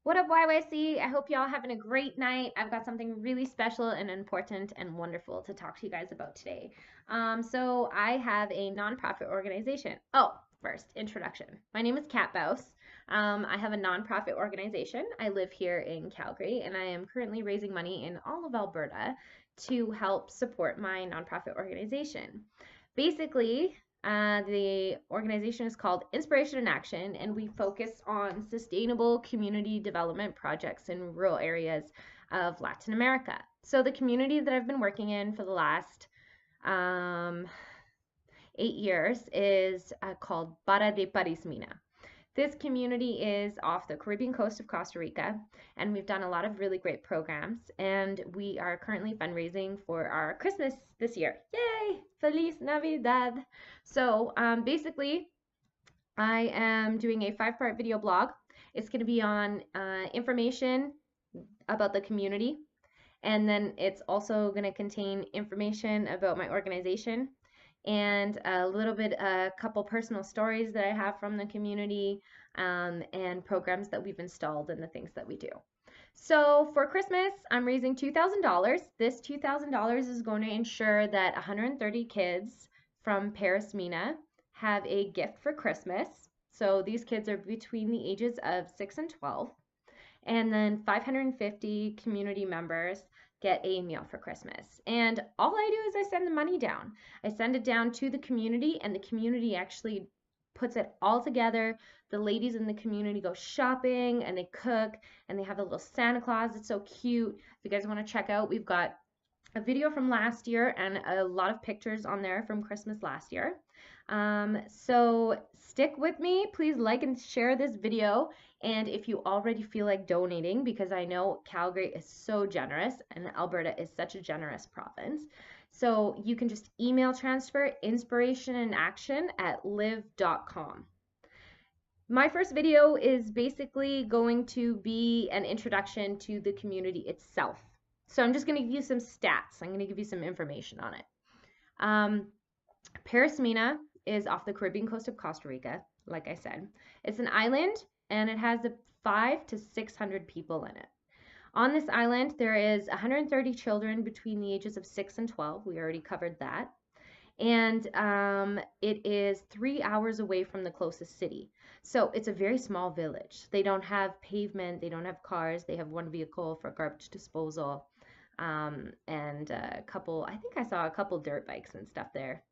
What up, YYC? I hope y'all having a great night. I've got something really special and important and wonderful to talk to you guys about today. So I have a nonprofit organization. Oh, first, introduction. My name is Kat Bouse. I have a nonprofit organization. I live here in Calgary, and I am currently raising money in all of Alberta to help support my nonprofit organization. Basically, the organization is called Inspiration in Action, and we focus on sustainable community development projects in rural areas of Latin America. So, the community that I've been working in for the last um, 8 years is called Barra de Parismina. This community is off the Caribbean coast of Costa Rica, and we've done a lot of really great programs. And we are currently fundraising for our Christmas this year. Yay! Feliz Navidad! So basically, I am doing a 5-part video blog. It's going to be on information about the community, and then it's also going to contain information about my organization and a couple personal stories that I have from the community, and programs that we've installed and the things that we do. So for Christmas, I'm raising $2,000. This $2,000 is going to ensure that 130 kids from Paris Mina have a gift for Christmas. So these kids are between the ages of 6 and 12. And then 550 community members get a meal for Christmas. And all I do is I send the money down. I send it down to the community, and the community actually puts it all together. The ladies in the community go shopping and they cook, and they have a little Santa Claus. It's so cute. If you guys want to check out, we've got a video from last year and a lot of pictures on there from Christmas last year. So stick with me. Please like and share this video. And if you already feel like donating, because I know Calgary is so generous and Alberta is such a generous province, so you can just email transfer inspirationinaction@live.com. My first video is basically going to be an introduction to the community itself. So I'm just going to give you some stats. I'm going to give you some information on it. Paris Mina is off the Caribbean coast of Costa Rica, like I said. It's an island, and it has 500 to 600 people in it. On this island, there is 130 children between the ages of 6 and 12. We already covered that. And it is 3 hours away from the closest city. So it's a very small village. They don't have pavement, they don't have cars, they have one vehicle for garbage disposal, and a couple, I think I saw a couple dirt bikes and stuff there.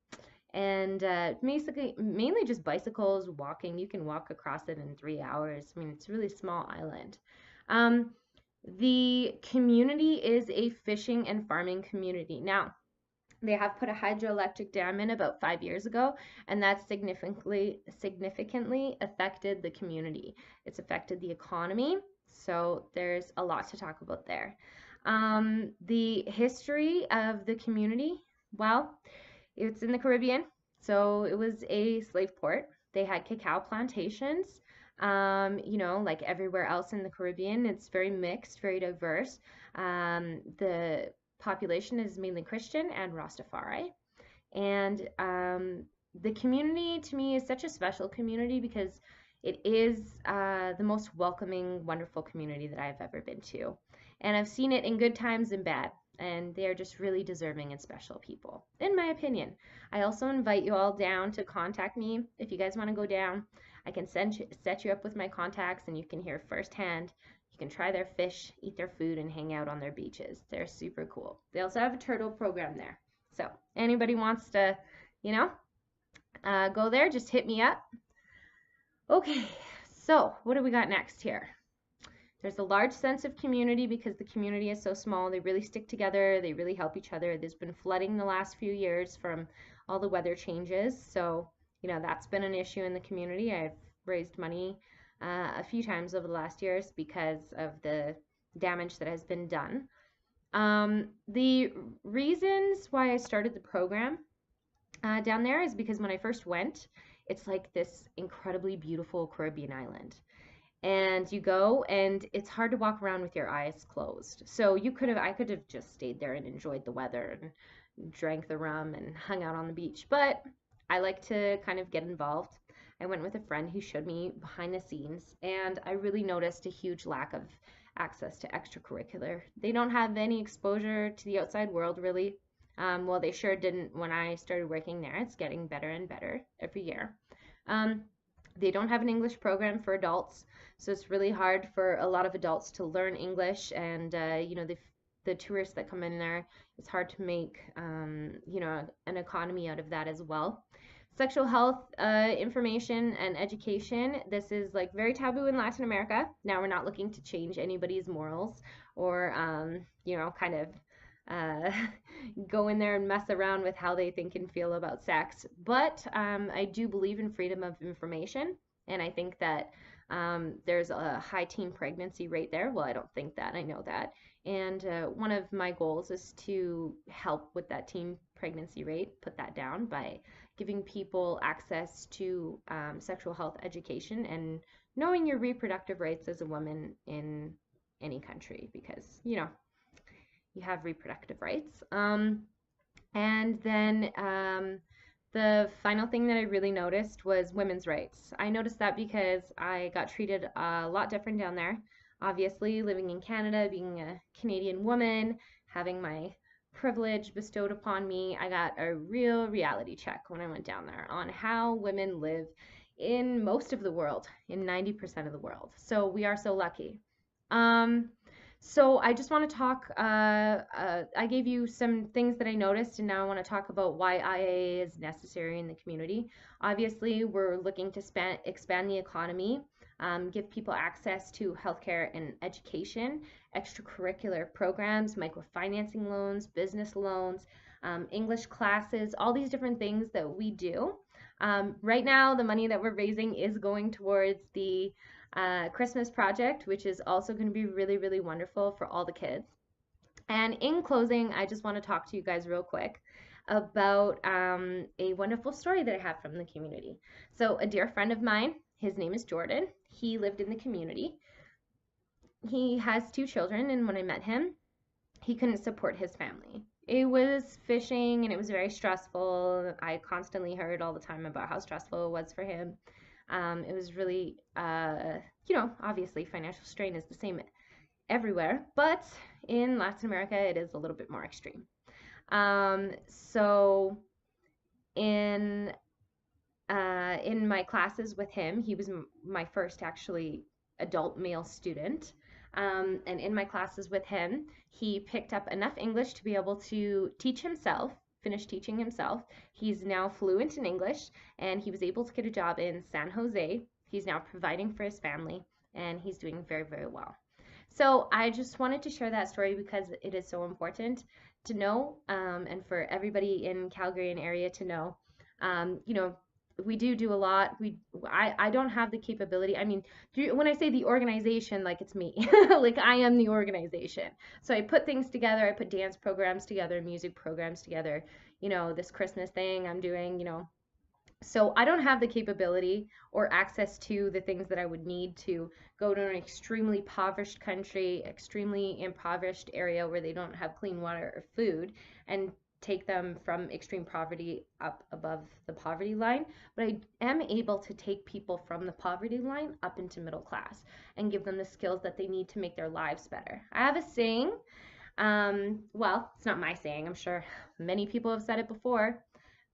And basically, mainly just bicycles, walking. You can walk across it in 3 hours. I mean, it's a really small island. The community is a fishing and farming community. Now, they have put a hydroelectric dam in about 5 years ago, and that's significantly affected the community. It's affected the economy, so there's a lot to talk about there. The history of the community, well, it's in the Caribbean, so it was a slave port. They had cacao plantations. Like everywhere else in the Caribbean, it's very mixed, very diverse. The population is mainly Christian and Rastafari. And the community to me is such a special community because it is the most welcoming, wonderful community that I've ever been to. And I've seen it in good times and bad. And they are just really deserving and special people, in my opinion. I also invite you all down to contact me if you guys want to go down. I can set you up with my contacts, and you can hear firsthand. You can try their fish, eat their food, and hang out on their beaches. They're super cool. They also have a turtle program there. So anybody wants to, go there, just hit me up. Okay, so what do we got next here? There's a large sense of community because the community is so small. They really stick together. They really help each other. There's been flooding the last few years from all the weather changes. So, that's been an issue in the community. I've raised money a few times over the last years because of the damage that has been done. The reasons why I started the program down there is because when I first went, it's like this incredibly beautiful Caribbean island. And you go, and it's hard to walk around with your eyes closed. So I could have just stayed there and enjoyed the weather and drank the rum and hung out on the beach. But I like to kind of get involved. I went with a friend who showed me behind the scenes, and I really noticed a huge lack of access to extracurricular. They don't have any exposure to the outside world, really. Well, they sure didn't when I started working there. It's getting better and better every year. Um, they don't have an English program for adults, so it's really hard for a lot of adults to learn English. And the tourists that come in there, it's hard to make an economy out of that as well. Sexual health information and education. This is like very taboo in Latin America. Now we're not looking to change anybody's morals or kind of uh, go in there and mess around with how they think and feel about sex. But I do believe in freedom of information, and I think that there's a high teen pregnancy rate there. Well, I don't think that, I know that. And one of my goals is to help with that teen pregnancy rate, put that down by giving people access to sexual health education and knowing your reproductive rights as a woman in any country, because you have reproductive rights. And then the final thing that I really noticed was women's rights. I noticed that because I got treated a lot different down there. Obviously, living in Canada, being a Canadian woman, having my privilege bestowed upon me, I got a real reality check when I went down there on how women live in most of the world, in 90% of the world. So we are so lucky. Um, so I just want to talk. I gave you some things that I noticed, and now I want to talk about why IA is necessary in the community. Obviously, we're looking to expand the economy, give people access to healthcare and education, extracurricular programs, microfinancing loans, business loans, English classes, all these different things that we do. Right now, the money that we're raising is going towards the Christmas project, which is also going to be really, really wonderful for all the kids. And in closing, I just want to talk to you guys real quick about a wonderful story that I have from the community. So, a dear friend of mine, his name is Jordan. He lived in the community. He has 2 children, and when I met him, he couldn't support his family. It was fishing and it was very stressful. I constantly heard all the time about how stressful it was for him. It was really, obviously financial strain is the same everywhere, but in Latin America, it is a little bit more extreme. So in my classes with him, he was my first actually adult male student. And in my classes with him, he picked up enough English to be able to teach himself, finish teaching himself. He's now fluent in English, and he was able to get a job in San Jose. He's now providing for his family, and he's doing very, very well. So I just wanted to share that story because it is so important to know, and for everybody in Calgary and area to know. We do a lot. I don't have the capability. I mean, when I say the organization, like it's me, like I am the organization. So I put things together. I put dance programs together, music programs together. This Christmas thing I'm doing. So I don't have the capability or access to the things that I would need to go to an extremely impoverished country, extremely impoverished area where they don't have clean water or food, and take them from extreme poverty up above the poverty line. But I am able to take people from the poverty line up into middle class and give them the skills that they need to make their lives better. I have a saying. Well, it's not my saying. I'm sure many people have said it before.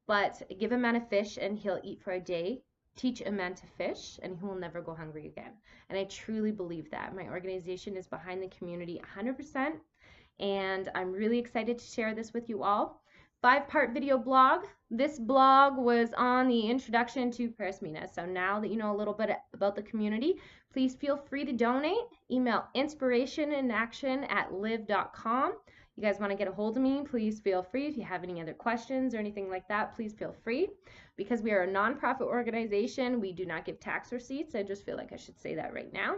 But give a man a fish and he'll eat for a day. Teach a man to fish and he will never go hungry again. And I truly believe that. My organization is behind the community 100%. And I'm really excited to share this with you all. 5-part video blog. This blog was on the introduction to Paris Mina. So now that you know a little bit about the community, please feel free to donate. Email inspirationinaction@live.com. You guys want to get a hold of me, please feel free. If you have any other questions or anything like that, please feel free. Because we are a nonprofit organization, we do not give tax receipts. I just feel like I should say that right now.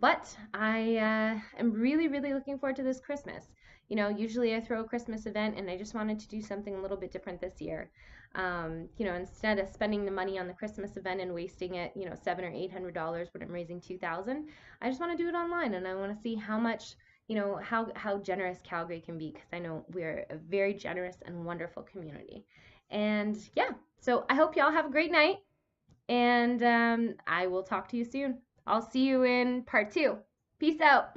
But I am really, really looking forward to this Christmas. Usually I throw a Christmas event, and I just wanted to do something a little bit different this year. Instead of spending the money on the Christmas event and wasting it, $700 or $800 when I'm raising $2,000, I just want to do it online, and I want to see how much, how generous Calgary can be, because I know we're a very generous and wonderful community. And yeah, so I hope y'all have a great night. And I will talk to you soon. I'll see you in part 2. Peace out.